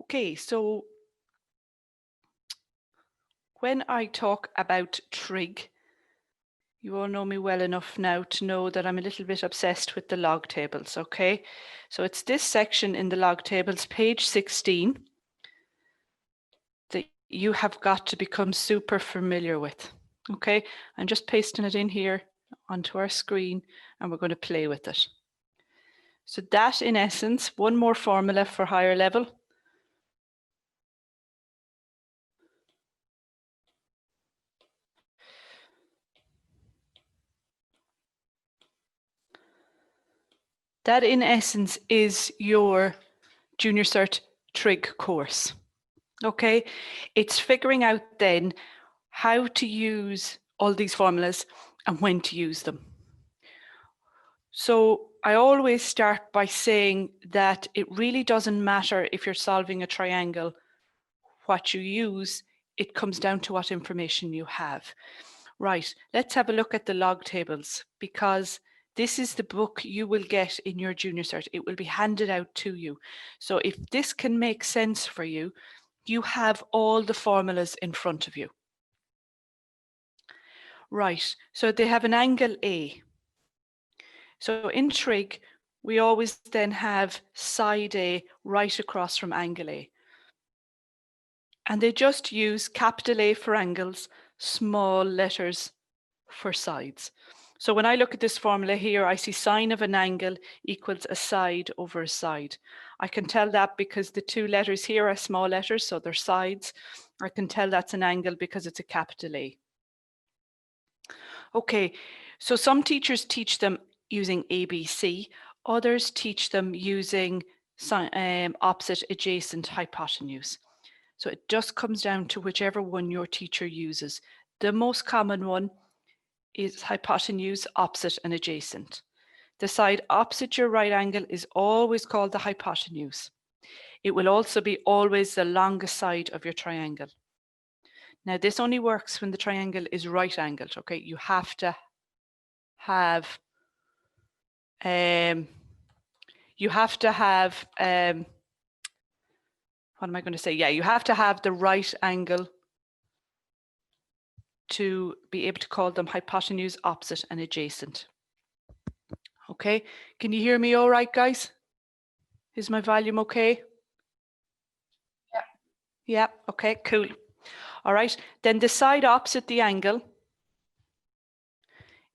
Okay, so when I talk about trig, you all know me well enough now to know that I'm a little bit obsessed with the log tables, okay? So it's this section in the log tables, page 16, that you have got to become super familiar with, okay? I'm just pasting it in here onto our screen and we're going to play with it. So that, in essence, one more formula for higher level. That, in essence, is your Junior Cert Trig course. Okay, it's figuring out then how to use all these formulas and when to use them. So I always start by saying that it really doesn't matter if you're solving a triangle what you use, it comes down to what information you have. Right, let's have a look at the log tables, because this is the book you will get in your Junior Cert. It will be handed out to you. So if this can make sense for you, you have all the formulas in front of you. Right, so they have an angle A. So in trig, we always then have side A right across from angle A. And they just use capital A for angles, small letters for sides. So when I look at this formula here, I see sine of an angle equals a side over a side. I can tell that because the two letters here are small letters, so they're sides. I can tell that's an angle because it's a capital A. Okay, so some teachers teach them using ABC, others teach them using opposite, adjacent, hypotenuse. So it just comes down to whichever one your teacher uses. The most common one is hypotenuse, opposite, and adjacent. The side opposite your right angle is always called the hypotenuse. It will also be always the longest side of your triangle. Now, this only works when the triangle is right angled, okay? You have to have, what am I going to say? Yeah, you have to have the right angle to be able to call them hypotenuse, opposite, and adjacent. Okay, can you hear me all right, guys? Is my volume okay? Yeah. Yeah, okay, cool. All right, then the side opposite the angle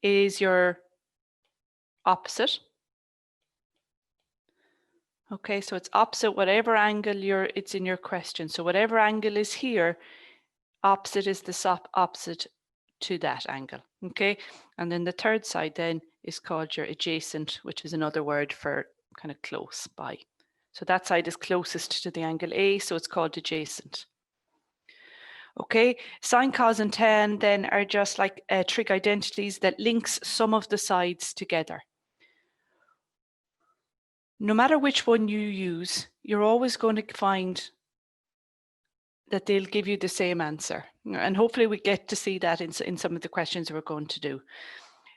is your opposite. Okay, so it's opposite whatever angle it's in your question. So whatever angle is here, opposite is the opposite to that angle. Okay, and then the third side then is called your adjacent, which is another word for kind of close by. So that side is closest to the angle A, so it's called adjacent. Okay, sine, cos, and tan then are just like trig identities that links some of the sides together. No matter which one you use, you're always going to find that they'll give you the same answer. And hopefully we get to see that in some of the questions we're going to do.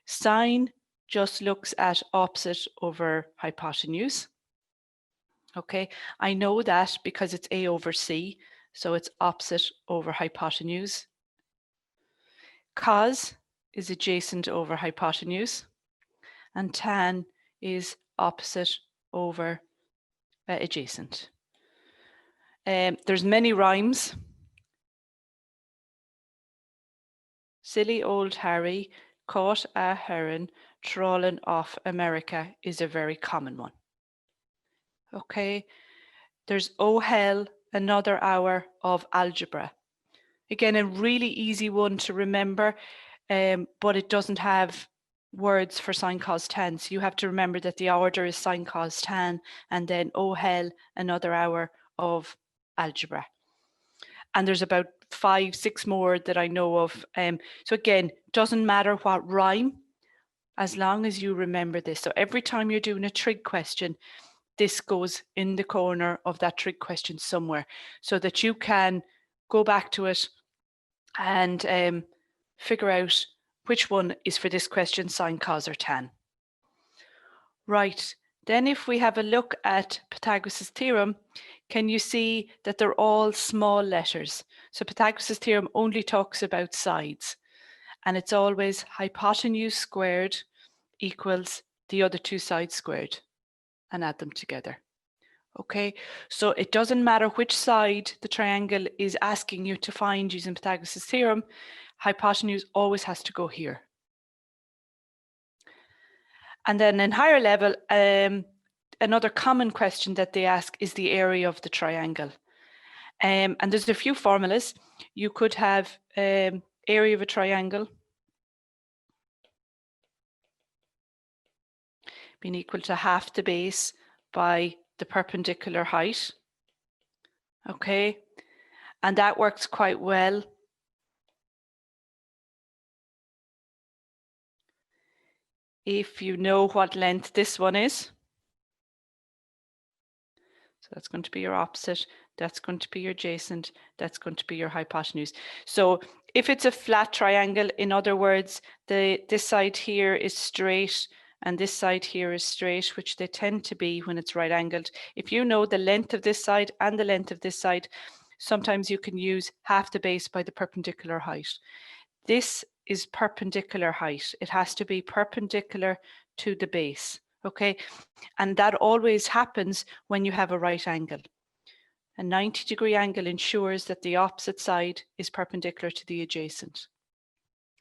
Sine just looks at opposite over hypotenuse. Okay, I know that because it's A over C, so it's opposite over hypotenuse. Cos is adjacent over hypotenuse, and tan is opposite over adjacent. There's many rhymes. Silly old Harry caught a heron trawling off America is a very common one. Okay, there's oh hell, another hour of algebra. Again, a really easy one to remember, but it doesn't have words for sine, cos, tan. So you have to remember that the order is sine, cos, tan, and then oh hell, another hour of algebra. And there's about 5, 6 more that I know of. So again, doesn't matter what rhyme, as long as you remember this. So every time you're doing a trig question, this goes in the corner of that trig question somewhere, so that you can go back to it and figure out which one is for this question, sine, cos, or tan. Right, Then if we have a look at Pythagoras Theorem, can you see that they're all small letters? So Pythagoras Theorem only talks about sides, and it's always hypotenuse squared equals the other two sides squared, and add them together. Okay, so it doesn't matter which side the triangle is asking you to find using Pythagoras Theorem, hypotenuse always has to go here. And then in higher level, another common question that they ask is the area of the triangle. And there's a few formulas. You could have area of a triangle being equal to half the base by the perpendicular height. Okay, and that works quite well if you know what length this one is. So that's going to be your opposite, that's going to be your adjacent, that's going to be your hypotenuse. So if it's a flat triangle, in other words, this side here is straight and this side here is straight, which they tend to be when it's right angled. If you know the length of this side and the length of this side, sometimes you can use half the base by the perpendicular height. This is perpendicular height. It has to be perpendicular to the base, okay? And that always happens when you have a right angle. A 90-degree angle ensures that the opposite side is perpendicular to the adjacent.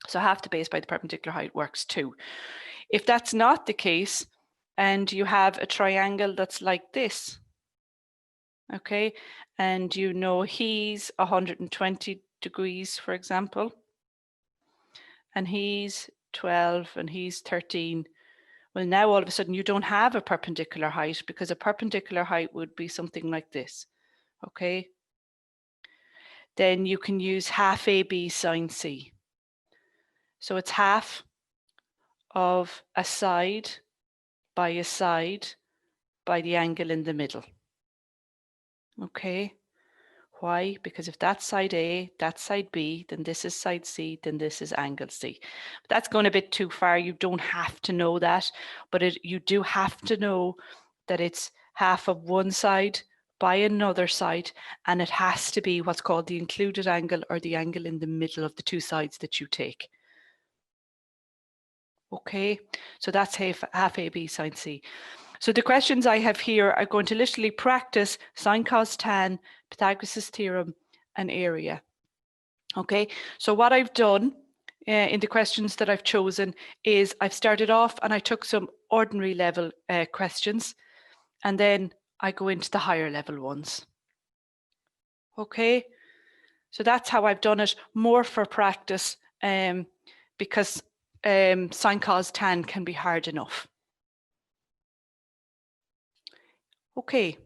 So half the base by the perpendicular height works too. If that's not the case, and you have a triangle that's like this, okay, and you know he's 120 degrees, for example, and he's 12 and he's 13, well, now all of a sudden you don't have a perpendicular height, because a perpendicular height would be something like this, okay? Then you can use half AB sine C. So it's half of a side by the angle in the middle. Okay, why? Because if that's side A, that's side B, then this is side C, then this is angle C. But that's going a bit too far. You don't have to know that, but you do have to know that it's half of one side by another side, and it has to be what's called the included angle, or the angle in the middle of the two sides that you take. Okay, so that's half AB sine C. So the questions I have here are going to literally practice sine, cos, tan, Pythagoras Theorem, and area. Okay, so what I've done in the questions that I've chosen is I've started off and I took some ordinary level questions, and then I go into the higher level ones. Okay, so that's how I've done it, more for practice, because sine, cos, tan can be hard enough. Okay,